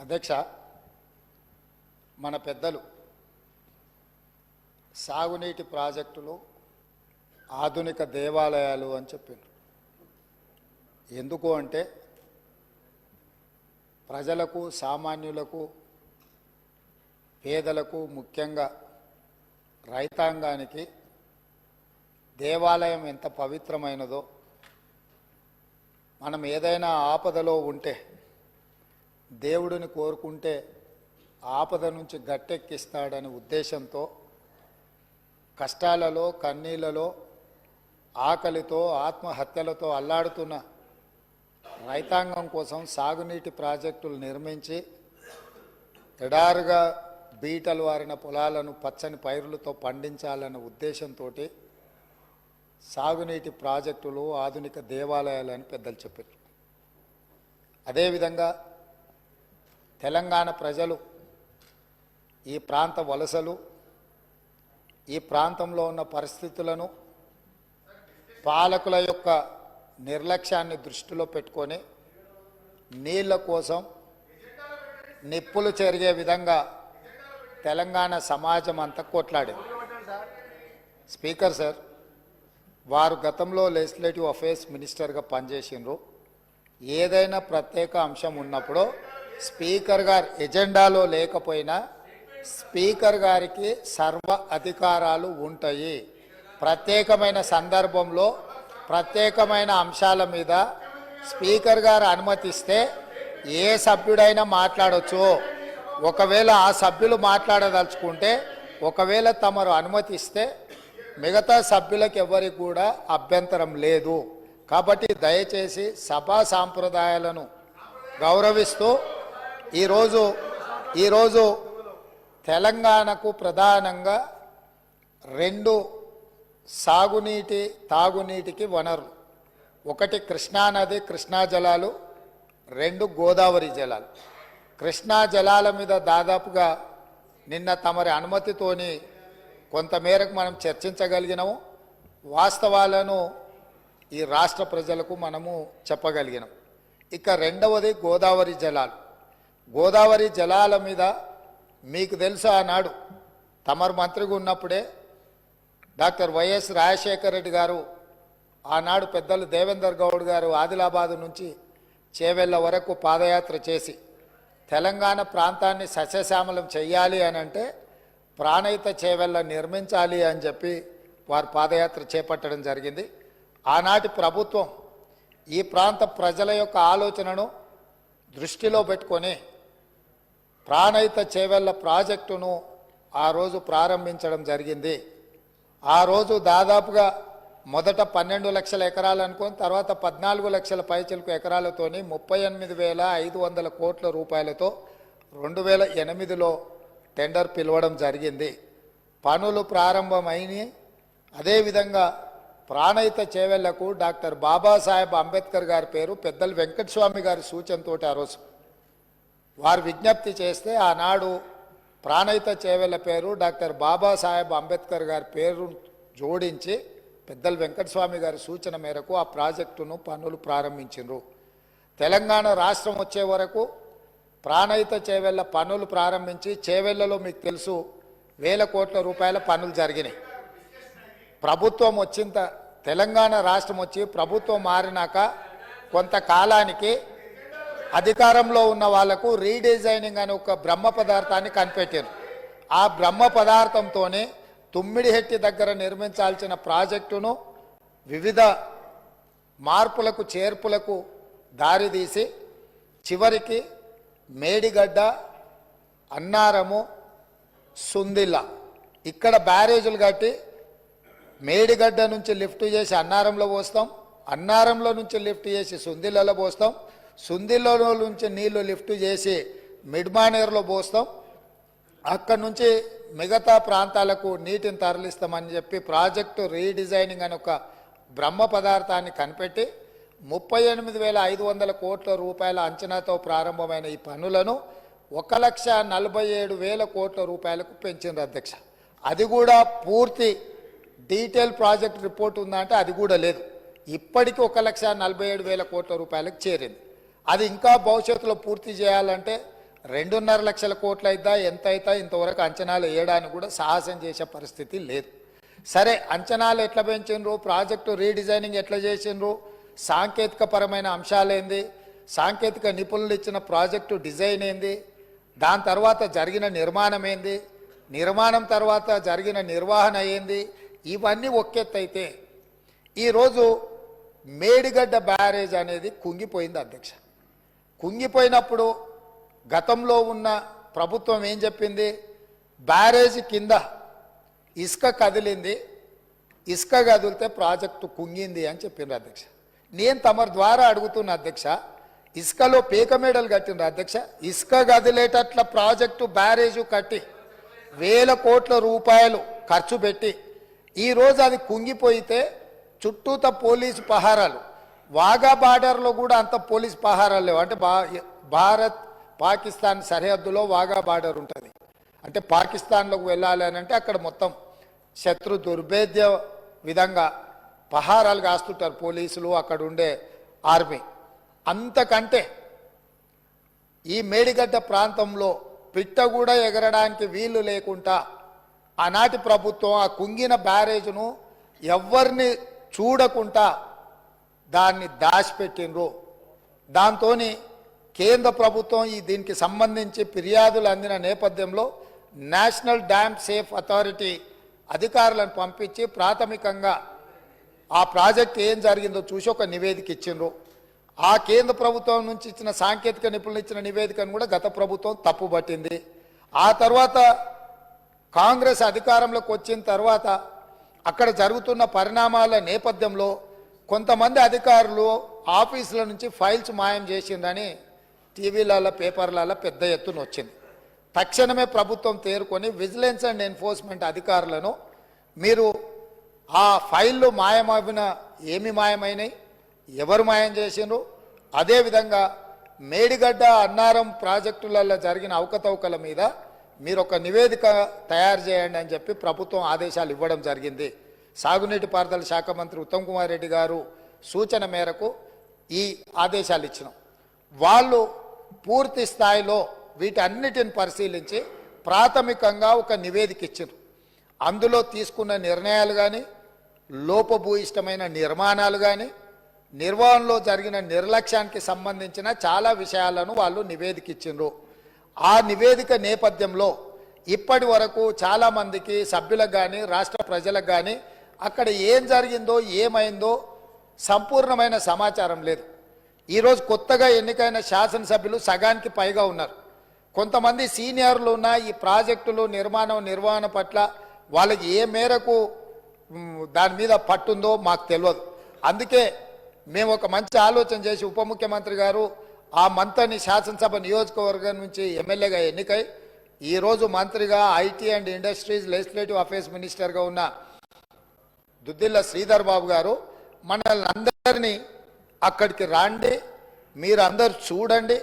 అధ్యక్ష, మన పెద్దలు సాగునీటి ప్రాజెక్టులు ఆధునిక దేవాలయాలు అని చెప్పారు. ఎందుకు అంటే ప్రజలకు, సామాన్యులకు, పేదలకు, ముఖ్యంగా రైతాంగానికి దేవాలయం ఎంత పవిత్రమైనదో, మనం ఏదైనా ఆపదలో ఉంటే దేవుడిని కోరుకుంటే ఆపద నుంచి గట్టెక్కిస్తాడనే ఉద్దేశంతో కష్టాలలో, కన్నీళ్లలో, ఆకలితో, ఆత్మహత్యలతో అల్లాడుతున్న రైతాంగం కోసం సాగునీటి ప్రాజెక్టులు నిర్మించి ఎడారుగా బీటలు వారిన పొలాలను పచ్చని పైరులతో పండించాలన్న ఉద్దేశంతో సాగునీటి ప్రాజెక్టులు ఆధునిక దేవాలయాలు అని పెద్దలు చెప్పారు. అదేవిధంగా తెలంగాణ ప్రజలు, ఈ ప్రాంత వలసలు, ఈ ప్రాంతంలో ఉన్న పరిస్థితులను, పాలకుల యొక్క నిర్లక్ష్యాన్ని దృష్టిలో పెట్టుకొని నీళ్ల కోసం నిప్పులు చెరిగే విధంగా తెలంగాణ సమాజం అంతా కొట్లాడింది. స్పీకర్ సార్, వారు గతంలో లెజిస్లేటివ్ అఫేర్స్ మినిస్టర్గా పనిచేసినారు. ఏదైనా ప్రత్యేక అంశం ఉన్నప్పుడు స్పీకర్ గారు ఎజెండాలో లేకపోయినా స్పీకర్ గారికి సర్వ అధికారాలు ఉంటాయి. ప్రత్యేకమైన సందర్భంలో ప్రత్యేకమైన అంశాల మీద స్పీకర్ గారు అనుమతిస్తే ఏ సభ్యుడైనా మాట్లాడవచ్చు. ఒకవేళ ఆ సభ్యులు మాట్లాడదలుచుకుంటే, ఒకవేళ తమరు అనుమతిస్తే మిగతా సభ్యులకు ఎవరికి కూడా అభ్యంతరం లేదు. కాబట్టి దయచేసి సభా సాంప్రదాయాలను గౌరవిస్తూ ఈరోజు తెలంగాణకు ప్రధానంగా రెండు సాగునీటి, తాగునీటికి వనరులు. ఒకటి కృష్ణానది, కృష్ణా జలాలు, రెండు గోదావరి జలాలు. కృష్ణా జలాల మీద దాదాపుగా నిన్న తమరి అనుమతితోని కొంతమేరకు మనం చర్చించగలిగినాము. వాస్తవాలను ఈ రాష్ట్ర ప్రజలకు మనము చెప్పగలిగినాం. ఇక రెండవది గోదావరి జలాలు. గోదావరి జలాల మీద మీకు తెలుసు, ఆనాడు తమరు మంత్రిగా ఉన్నప్పుడే డాక్టర్ వైఎస్ రాజశేఖర రెడ్డి గారు, ఆనాడు పెద్దలు దేవేందర్ గౌడ్ గారు ఆదిలాబాదు నుంచి చేవెళ్ళ వరకు పాదయాత్ర చేసి తెలంగాణ ప్రాంతాన్ని సస్యశ్యామలం చెయ్యాలి అని అంటే ప్రాణహిత చేవెళ్ళ నిర్మించాలి అని చెప్పి వారు పాదయాత్ర చేపట్టడం జరిగింది. ఆనాటి ప్రభుత్వం ఈ ప్రాంత ప్రజల యొక్క ఆలోచనను దృష్టిలో పెట్టుకొని ప్రాణహిత చేవెళ్ళ ప్రాజెక్టును ఆ రోజు ప్రారంభించడం జరిగింది. ఆ రోజు దాదాపుగా మొదట 12 లక్షల ఎకరాలు అనుకొని తర్వాత 14 లక్షల పైచిలకు ఎకరాలతోని 38,500 కోట్ల రూపాయలతో 2008లో టెండర్ పిలవడం జరిగింది. పనులు ప్రారంభమైనాయి. అదేవిధంగా ప్రాణహిత చేవెళ్లకు డాక్టర్ బాబాసాహెబ్ అంబేద్కర్ గారి పేరు పెద్దలు వెంకటస్వామి గారి సూచనతో ఆ రోజు వారు విజ్ఞప్తి చేస్తే ఆనాడు ప్రాణహిత చేవెళ్ల పేరు డాక్టర్ బాబాసాహెబ్ అంబేద్కర్ గారి పేరు జోడించి పెద్దలు వెంకటస్వామి గారి సూచన మేరకు ఆ ప్రాజెక్టును పనులు ప్రారంభించారు. తెలంగాణ రాష్ట్రం వచ్చే వరకు ప్రాణహిత చేవెళ్ల పనులు ప్రారంభించి చేవెళ్లలో మీకు తెలుసు 1000 కోట్ల రూపాయల పనులు జరిగినాయి. ప్రభుత్వం వచ్చిన తెలంగాణ రాష్ట్రం వచ్చి ప్రభుత్వం మారినాక కొంతకాలానికి అధికారంలో ఉన్న వాళ్లకు రీడిజైనింగ్ అనే ఒక బ్రహ్మ పదార్థాన్ని కనిపెట్టారు. ఆ బ్రహ్మ పదార్థంతోనే తుమ్మిడిహెట్టి దగ్గర నిర్మించాల్సిన ప్రాజెక్టును వివిధ మార్పులకు, చేర్పులకు దారితీసి చివరికి మేడిగడ్డ, అన్నారము, సుందిల్ల ఇక్కడ బ్యారేజీలు కట్టి మేడిగడ్డ నుంచి లిఫ్ట్ చేసి అన్నారంలో పోస్తాం, అన్నారంలో నుంచి లిఫ్ట్ చేసి సుందిల్లలో పోస్తాం, సుందిల్లలో నుంచి నీళ్లు లిఫ్ట్ చేసి మిడ్మానేర్లో పోస్తాం, అక్కడి నుంచి మిగతా ప్రాంతాలకు నీటిని తరలిస్తామని చెప్పి ప్రాజెక్టు రీడిజైనింగ్ అని ఒక బ్రహ్మ పదార్థాన్ని కనిపెట్టి 38,500 కోట్ల రూపాయల అంచనాతో ప్రారంభమైన ఈ పనులను 1,47,000 కోట్ల రూపాయలకు పెంచింది అధ్యక్ష. అది కూడా పూర్తి డీటెయిల్ ప్రాజెక్ట్ రిపోర్ట్ ఉందంటే అది కూడా లేదు. ఇప్పటికీ 1,47,000 కోట్ల రూపాయలకు చేరింది. అది ఇంకా భవిష్యత్తులో పూర్తి చేయాలంటే 2.5 లక్షల కోట్లు అయిద్దా ఎంత అయితా ఇంతవరకు అంచనాలు వేయడానికి కూడా సాహసం చేసే పరిస్థితి లేదు. సరే, అంచనాలు ఎట్లా పెంచిండ్రు, ప్రాజెక్టు రీడిజైనింగ్ ఎట్లా చేసిండ్రు, సాంకేతిక పరమైన అంశాలేంది, సాంకేతిక నిపుణులు ఇచ్చిన ప్రాజెక్టు డిజైన్ ఏంది, దాని తర్వాత జరిగిన నిర్మాణం ఏంది, నిర్మాణం తర్వాత జరిగిన నిర్వహణ ఏంది, ఇవన్నీ ఒక్కెత్తైతే ఈరోజు మేడిగడ్డ బ్యారేజ్ అనేది కుంగిపోయింది అధ్యక్ష. కుంగిపోయినప్పుడు గతంలో ఉన్న ప్రభుత్వం ఏం చెప్పింది, బ్యారేజ్ కింద ఇసుక కదిలింది, ఇసుక కదిలితే ప్రాజెక్టు కుంగింది అని చెప్పిండ్రు అధ్యక్ష. నేను తమరి ద్వారా అడుగుతున్న అధ్యక్ష, ఇసుకలో పీకమేడలు కట్టిండ్రు అధ్యక్ష. ఇసుక కదిలేటట్ల ప్రాజెక్టు బ్యారేజు కట్టి 1000 కోట్ల రూపాయలు ఖర్చు పెట్టి ఈరోజు అది కుంగిపోయితే చుట్టూత పోలీసు పహారాలు, వాఘా బార్డర్లో కూడా అంత పోలీసు పహారాలు లేవు. అంటే భారత్ పాకిస్తాన్ సరిహద్దులో వాఘా బార్డర్ ఉంటుంది. అంటే పాకిస్తాన్లోకి వెళ్ళాలి అని అంటే అక్కడ మొత్తం శత్రు దుర్భేద్య విధంగా పహారాలు కాస్తుంటారు పోలీసులు, అక్కడ ఉండే ఆర్మీ. అంతకంటే ఈ మేడిగడ్డ ప్రాంతంలో పిట్ట కూడా ఎగరడానికి వీలు లేకుండా ఆనాటి ప్రభుత్వం ఆ కుంగిన బ్యారేజ్ను ఎవరిని చూడకుండా దాన్ని దాచిపెట్టినరు. దాంతో కేంద్ర ప్రభుత్వం దీనికి సంబంధించి ఫిర్యాదులు అందిన నేపథ్యంలో నేషనల్ డ్యామ్ సేఫ్ అథారిటీ అధికారులను పంపించి ప్రాథమికంగా ఆ ప్రాజెక్ట్ ఏం జరిగిందో చూసి ఒక నివేదిక ఇచ్చిండ్రు. ఆ కేంద్ర ప్రభుత్వం నుంచి ఇచ్చిన సాంకేతిక నిపుణులు ఇచ్చిన నివేదికను కూడా గత ప్రభుత్వం తప్పుపట్టింది. ఆ తర్వాత కాంగ్రెస్ అధికారంలోకి వచ్చిన తర్వాత అక్కడ జరుగుతున్న పరిణామాల నేపథ్యంలో కొంతమంది అధికారులు ఆఫీసుల నుంచి ఫైల్స్ మాయం చేసిందని టీవీలలో పేపర్లలో పెద్ద ఎత్తున వచ్చింది. తక్షణమే ప్రభుత్వం తేరుకొని విజిలెన్స్ అండ్ ఎన్ఫోర్స్మెంట్ అధికారులను మీరు ఆ ఫైళ్ళు మాయమైన ఏమి మాయమైనాయి, ఎవరు మాయం చేసిండ్రు, అదేవిధంగా మేడిగడ్డ అన్నారం ప్రాజెక్టులలో జరిగిన అవకతవకల మీద మీరు ఒక నివేదిక తయారు చేయండి అని చెప్పి ప్రభుత్వం ఆదేశాలు ఇవ్వడం జరిగింది. సాగునీటి పారుదల శాఖ మంత్రి ఉత్తమ్ కుమార్ రెడ్డి గారు సూచన మేరకు ఈ ఆదేశాలు ఇచ్చినాం. వాళ్ళు పూర్తి స్థాయిలో వీటన్నిటిని పరిశీలించి ప్రాథమికంగా ఒక నివేదిక ఇచ్చారు. అందులో తీసుకున్న నిర్ణయాలు కానీ, లోపభూయిష్టమైన నిర్మాణాలు కానీ, నిర్వహణలో జరిగిన నిర్లక్ష్యానికి సంబంధించిన చాలా విషయాలను వాళ్ళు నివేదిక ఇచ్చిండ్రు. ఆ నివేదిక నేపథ్యంలో ఇప్పటి వరకు చాలామందికి సభ్యులకు కానీ రాష్ట్ర ప్రజలకు కానీ అక్కడ ఏం జరిగిందో ఏమైందో సంపూర్ణమైన సమాచారం లేదు. ఈరోజు కొత్తగా ఎన్నికైన శాసనసభ్యులు సగానికి పైగా ఉన్నారు. కొంతమంది సీనియర్లు ఉన్న ఈ ప్రాజెక్టులు నిర్వహణ పట్ల వాళ్ళకి ఏ మేరకు దాని మీద పట్టుందో మాకు తెలియదు. అందుకే మేము ఒక మంచి ఆలోచన చేసి ఉప ముఖ్యమంత్రి గారు ఆ మంత్రిని శాసనసభ నియోజకవర్గం నుంచి ఎమ్మెల్యేగా ఎన్నికై ఈరోజు మంత్రిగా IT and industries legislative affairs మినిస్టర్గా ఉన్న దుద్దిల్ల శ్రీధర్ బాబు గారు మనల్ని అందరినీ అక్కడికి రండి, మీరు అందరు చూడండి,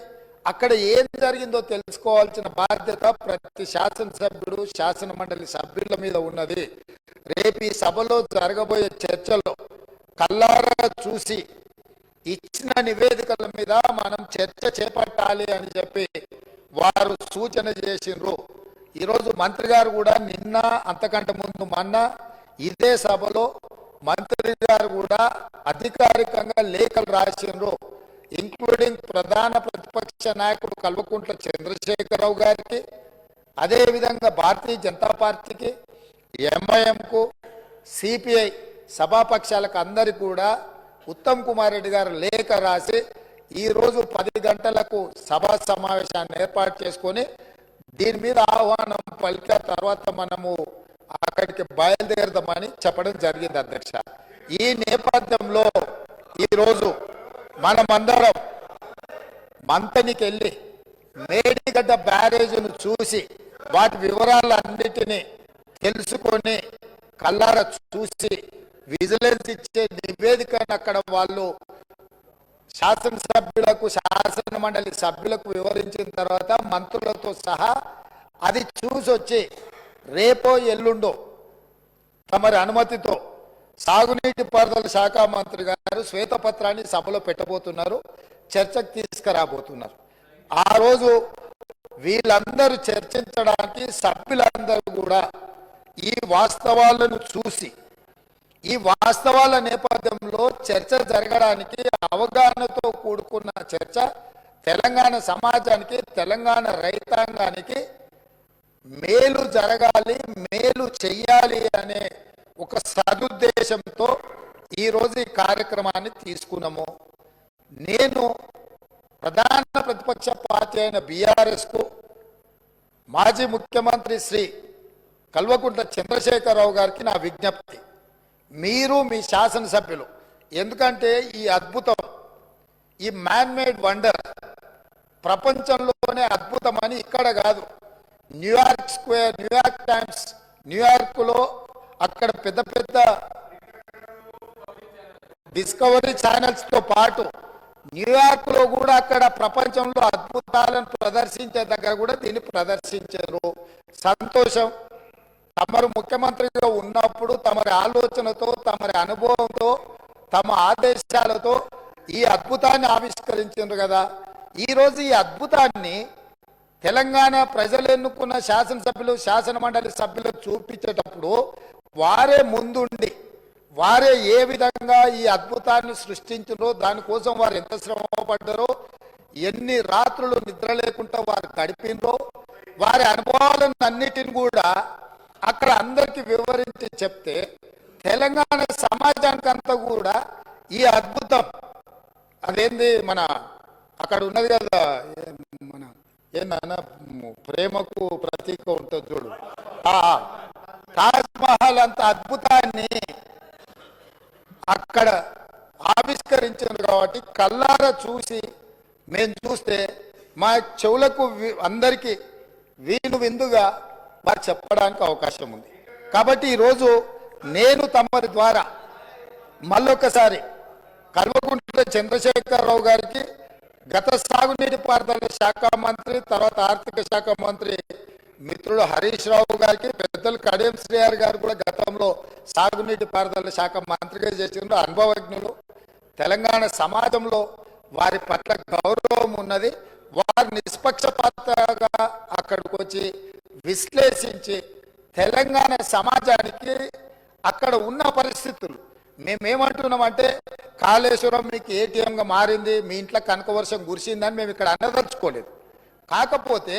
అక్కడ ఏం జరిగిందో తెలుసుకోవాల్సిన బాధ్యత ప్రతి శాసనసభ్యుడు శాసన మండలి సభ్యుల మీద ఉన్నది. రేపు ఈ సభలో జరగబోయే చర్చలో కల్లారా చూసి ఇచ్చిన నివేదికల మీద మనం చర్చ చేపట్టాలి అని చెప్పి వారు సూచన చేసిండ్రు. ఈరోజు మంత్రి గారు కూడా నిన్న అంతకంటే ముందు మొన్న ఇదే సభలో మంత్రి గారు కూడా అధికారికంగా లేఖలు రాసిండ్రు. ఇంక్లూడింగ్ ప్రధాన ప్రతిపక్ష నాయకుడు కల్వకుంట్ల చంద్రశేఖరరావు గారికి, అదేవిధంగా భారతీయ జనతా పార్టీకి, ఎంఐఎంకు, సిపిఐ సభాపక్షాలకు అందరికీ కూడా ఉత్తమ్ కుమార్ రెడ్డి గారు లేఖ రాసి ఈరోజు 10 గంటలకు సభా సమావేశాన్ని ఏర్పాటు చేసుకొని దీని మీద ఆహ్వానం పలికిన తర్వాత మనము అక్కడికి బయలుదేరదామని చెప్పడం జరిగింది అధ్యక్ష. ఈ నేపథ్యంలో ఈరోజు మనమందరం మంతనికి వెళ్ళి మేడిగడ్డ బ్యారేజ్ను చూసి వాటి వివరాలన్నిటినీ తెలుసుకొని కల్లారా చూసి విజిలెన్స్ ఇచ్చే నివేదికను అక్కడ వాళ్ళు శాసనసభ్యులకు శాసన మండలి సభ్యులకు వివరించిన తర్వాత మంత్రులతో సహా అది చూసి వచ్చి రేపో ఎల్లుండో తమరి అనుమతితో సాగునీటి పారుదల శాఖ మంత్రి గారు శ్వేతపత్రాన్ని సభలో పెట్టబోతున్నారు, చర్చకు తీసుకురాబోతున్నారు. ఆ రోజు వీళ్ళందరూ చర్చించడానికి సభ్యులందరూ కూడా ఈ వాస్తవాలను చూసి ఈ వాస్తవాల నేపథ్యంలో చర్చ జరగడానికి అవగాహనతో కూడుకున్న చర్చ తెలంగాణ సమాజానికి తెలంగాణ రైతాంగానికి మేలు జరగాలి మేలు చెయ్యాలి అనే ఒక సదుద్దేశంతో ఈరోజు ఈ కార్యక్రమాన్ని తీసుకున్నాము. నేను ప్రధాన ప్రతిపక్ష పార్టీ అయిన బీఆర్ఎస్కు మాజీ ముఖ్యమంత్రి శ్రీ కల్వకుంట్ల చంద్రశేఖరరావు గారికి నా విజ్ఞప్తి, మీరు మీ శాసనసభ్యులు, ఎందుకంటే ఈ అద్భుతం, ఈ మ్యాన్ మేడ్ వండర్ ప్రపంచంలోనే అద్భుతమని ఇక్కడ కాదు, న్యూయార్క్ స్క్వేర్, న్యూయార్క్ టైమ్స్, న్యూయార్క్లో అక్కడ పెద్ద పెద్ద డిస్కవరీ ఛానల్స్తో పాటు న్యూయార్క్లో కూడా అక్కడ ప్రపంచంలో అద్భుతాలను ప్రదర్శించే దగ్గర కూడా దీన్ని ప్రదర్శించారు. సంతోషం. తమరు ముఖ్యమంత్రిగా ఉన్నప్పుడు తమరి ఆలోచనతో తమరి అనుభవంతో తమ ఆదేశాలతో ఈ అద్భుతాన్ని ఆవిష్కరించారు కదా. ఈరోజు ఈ అద్భుతాన్ని తెలంగాణ ప్రజలు ఎన్నుకున్న శాసనసభ్యులు శాసన మండలి సభ్యులు చూపించేటప్పుడు వారే ముందుండి వారే ఏ విధంగా ఈ అద్భుతాన్ని సృష్టించారో, దానికోసం వారు ఎంత శ్రమ పడ్డారో, ఎన్ని రాత్రులు నిద్ర లేకుండా వారు గడిపినరో, వారి అనుభవాలను అన్నిటిని కూడా అక్కడ అందరికీ వివరించి చెప్తే తెలంగాణ సమాజానికి అంతా కూడా ఈ అద్భుతం అదేంది మన అక్కడ ఉన్నది కదా, మన ఏందన్నా ప్రేమకు ప్రతీక ఉంటుంది చూడు, తాజ్ మహల్ అంత అద్భుతాన్ని అక్కడ ఆవిష్కరించారు కాబట్టి కళ్ళారా చూసి మేము చూస్తే మా చెవులకు అందరికీ విందుగా వారు చెప్పడానికి అవకాశం ఉంది. కాబట్టి ఈరోజు నేను తమరి ద్వారా మళ్ళొకసారి కల్వకుంట్ల చంద్రశేఖరరావు గారికి, గత సాగునీటి పారుదల శాఖ మంత్రి, తర్వాత ఆర్థిక శాఖ మంత్రి మిత్రుడు హరీష్ రావు గారికి, పెద్దలు కడియం శ్రీహరి గారు కూడా గతంలో సాగునీటి పారుదల శాఖ మంత్రిగా చేసిన అనుభవజ్ఞులు, తెలంగాణ సమాజంలో వారి పట్ల గౌరవం ఉన్నది. వారు నిష్పక్షపాతంగా అక్కడికి వచ్చి విశ్లేషించి తెలంగాణ సమాజానికి అక్కడ ఉన్న పరిస్థితులు, మేమేమంటున్నామంటే కాళేశ్వరం మీకు ఏటీఎంగా మారింది, మీ ఇంట్లో కనక వర్షం కురిసిందని మేము ఇక్కడ అనదలుచుకోలేదు. కాకపోతే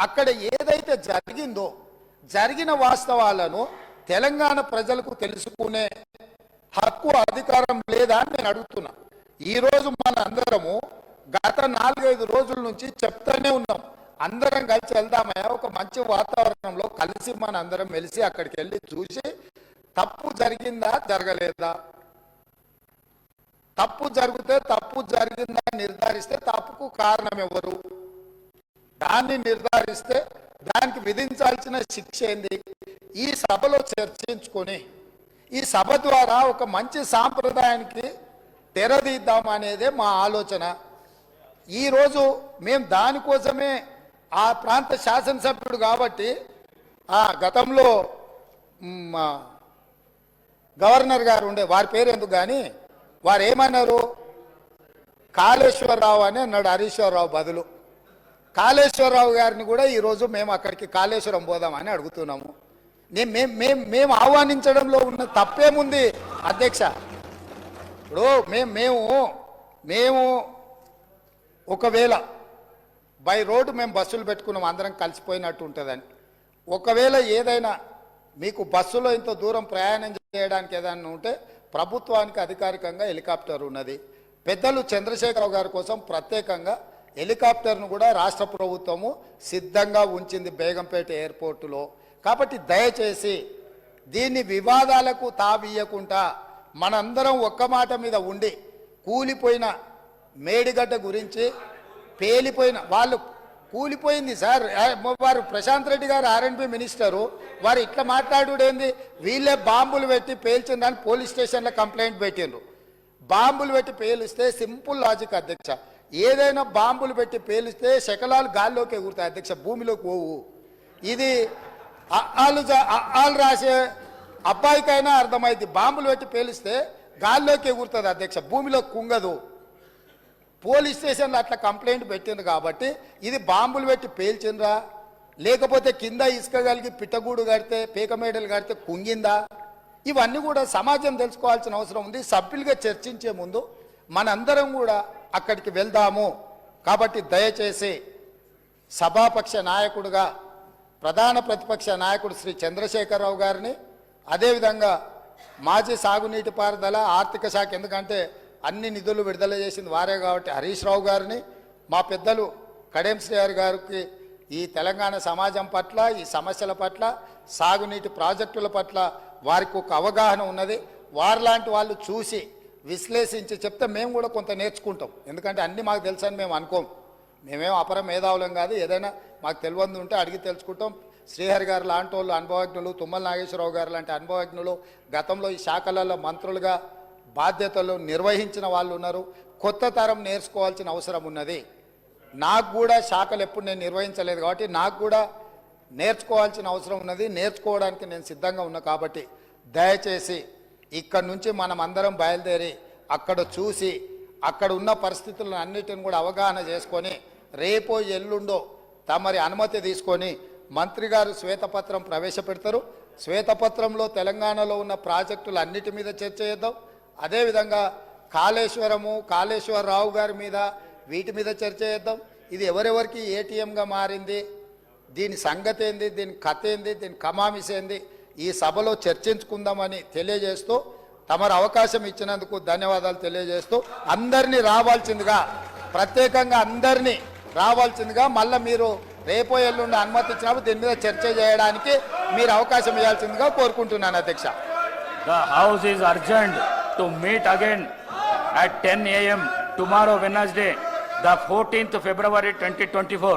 అక్కడ ఏదైతే జరిగిందో జరిగిన వాస్తవాలను తెలంగాణ ప్రజలకు తెలుసుకునే హక్కు అధికారం లేదా అని నేను అడుగుతున్నా. ఈరోజు మన అందరము గత 4-5 రోజుల నుంచి చెప్తానే ఉన్నాం, అందరం కలిసి వెళ్దామయ్యా ఒక మంచి వాతావరణంలో కలిసి మన అందరం మెలిసి అక్కడికి వెళ్ళి చూసి తప్పు జరిగిందా జరగలేదా, తప్పు జరిగితే తప్పు జరిగిందా నిర్ధారిస్తే తప్పుకు కారణం ఎవరు, దాన్ని నిర్ధారిస్తే దానికి విధించాల్సిన శిక్ష ఏంది, ఈ సభలో చర్చించుకొని ఈ సభ ద్వారా ఒక మంచి సాంప్రదాయానికి తెరదీద్దామనేదే మా ఆలోచన. ఈరోజు మేము దానికోసమే ఆ ప్రాంత శాసనసభ్యుడు కాబట్టి గతంలో గవర్నర్ గారు ఉండే, వారి పేరు ఎందుకు కానీ వారు ఏమన్నారు, కాళేశ్వరరావు అని అన్నాడు హరీశ్వరరావు బదులు. కాళేశ్వరరావు గారిని కూడా ఈరోజు మేము అక్కడికి కాళేశ్వరం పోదామని అడుగుతున్నాము. మేము ఆహ్వానించడంలో ఉన్న తప్పేముంది అధ్యక్ష? ఇప్పుడు మేము ఒకవేళ బై రోడ్డు మేము బస్సులు పెట్టుకున్నాం, అందరం కలిసిపోయినట్టు ఉంటుందని. ఒకవేళ ఏదైనా మీకు బస్సులో ఇంత దూరం ప్రయాణం చేయడానికి ఏదైనా ఉంటే ప్రభుత్వానికి అధికారికంగా హెలికాప్టర్ ఉన్నది. పెద్దలు చంద్రశేఖరరావు గారి కోసం ప్రత్యేకంగా హెలికాప్టర్ను కూడా రాష్ట్ర ప్రభుత్వము సిద్ధంగా ఉంచింది బేగంపేట ఎయిర్పోర్టులో. కాబట్టి దయచేసి దీన్ని వివాదాలకు తావియకుండా మనందరం ఒక్క మాట మీద ఉండి కూలిపోయిన మేడిగడ్డ గురించి, పేలిపోయిన వాళ్ళు కూలిపోయింది సార్, వారు ప్రశాంత్ రెడ్డి గారు ఆర్ఎండ్బి మినిస్టరు, వారు ఇట్లా మాట్లాడుడేంది, వీళ్ళే బాంబులు పెట్టి పేల్చిందని పోలీస్ స్టేషన్లో కంప్లైంట్ పెట్టిండ్రు. బాంబులు పెట్టి పేలిస్తే సింపుల్ లాజిక్ అధ్యక్ష, ఏదైనా బాంబులు పెట్టి పేలిస్తే శకలాలు గాల్లోకి ఎగురుతాయి అధ్యక్ష, భూమిలోకి పోవు. ఇది వాళ్ళు రాసే అబ్బాయికైనా అర్థమైంది, బాంబులు పెట్టి పేలిస్తే గాల్లోకి ఎగురుతుంది అధ్యక్ష, భూమిలో కుంగదు. పోలీస్ స్టేషన్లో అట్లా కంప్లైంట్ పెట్టిండ్రు కాబట్టి ఇది బాంబులు పెట్టి పేల్చిండ్రా లేకపోతే కింద ఇసుక కలిగి పిట్టగూడు కడితే పీకమేడలు కడితే కుంగిందా? ఇవన్నీ కూడా సమాజం తెలుసుకోవాల్సిన అవసరం ఉంది. సభ్యులుగా చర్చించే ముందు మనందరం కూడా అక్కడికి వెళ్దాము. కాబట్టి దయచేసి సభాపక్ష నాయకుడిగా ప్రధాన ప్రతిపక్ష నాయకుడు శ్రీ చంద్రశేఖరరావు గారిని, అదేవిధంగా మాజీ సాగునీటి పారుదల ఆర్థిక శాఖ, ఎందుకంటే అన్ని నిధులు విడుదల చేసింది వారే కాబట్టి హరీష్ రావు గారిని, మా పెద్దలు కడెం శ్రీహరి గారికి ఈ తెలంగాణ సమాజం పట్ల, ఈ సమస్యల పట్ల, సాగునీటి ప్రాజెక్టుల పట్ల వారికి ఒక అవగాహన ఉన్నది. వారిలాంటి వాళ్ళు చూసి విశ్లేషించి చెప్తే మేము కూడా కొంత నేర్చుకుంటాం. ఎందుకంటే అన్నీ మాకు తెలుసని మేము అనుకోం. మేమేం అపర మేధావులం కాదు. ఏదైనా మాకు తెలియంది ఉంటే అడిగి తెలుసుకుంటాం. శ్రీహరి గారు లాంటి వాళ్ళు అనుభవజ్ఞులు, తుమ్మల నాగేశ్వరరావు గారు లాంటి అనుభవజ్ఞులు, గతంలో ఈ శాఖలలో మంత్రులుగా బాధ్యతలు నిర్వహించిన వాళ్ళు ఉన్నారు. కొత్త తరం నేర్చుకోవాల్సిన అవసరం ఉన్నది. నాకు కూడా శాఖలు ఎప్పుడు నేను నిర్వహించలేదు కాబట్టి నాకు కూడా నేర్చుకోవాల్సిన అవసరం ఉన్నది. నేర్చుకోవడానికి నేను సిద్ధంగా ఉన్నా. కాబట్టి దయచేసి ఇక్కడ నుంచి మనం అందరం బయలుదేరి అక్కడ చూసి అక్కడ ఉన్న పరిస్థితులను అన్నిటిని కూడా అవగాహన చేసుకొని రేపో ఎల్లుండో తమరి అనుమతి తీసుకొని మంత్రి గారు శ్వేతపత్రం ప్రవేశపెడతారు. శ్వేతపత్రంలో తెలంగాణలో ఉన్న ప్రాజెక్టులు అన్నిటి మీద చర్చ చేద్దాం. అదేవిధంగా కాళేశ్వరము, కాళేశ్వరరావు గారి మీద, వీటి మీద చర్చ చేద్దాం. ఇది ఎవరెవరికి ఏటీఎంగా మారింది, దీని సంగతి ఏంది, దీని కథ ఏంది, దీని కమామిస్ ఏంది, ఈ సభలో చర్చించుకుందామని తెలియజేస్తూ తమరు అవకాశం ఇచ్చినందుకు ధన్యవాదాలు తెలియజేస్తూ అందరినీ రావాల్సిందిగా, ప్రత్యేకంగా అందరినీ రావాల్సిందిగా, మళ్ళీ మీరు రేపో ఎల్లుండి అనుమతి ఇచ్చినప్పుడు దీని మీద చర్చ చేయడానికి మీరు అవకాశం ఇవ్వాల్సిందిగా కోరుకుంటున్నాను అధ్యక్ష. The House is urged to meet again at 10 a.m. tomorrow Wednesday, the 14th February 2024.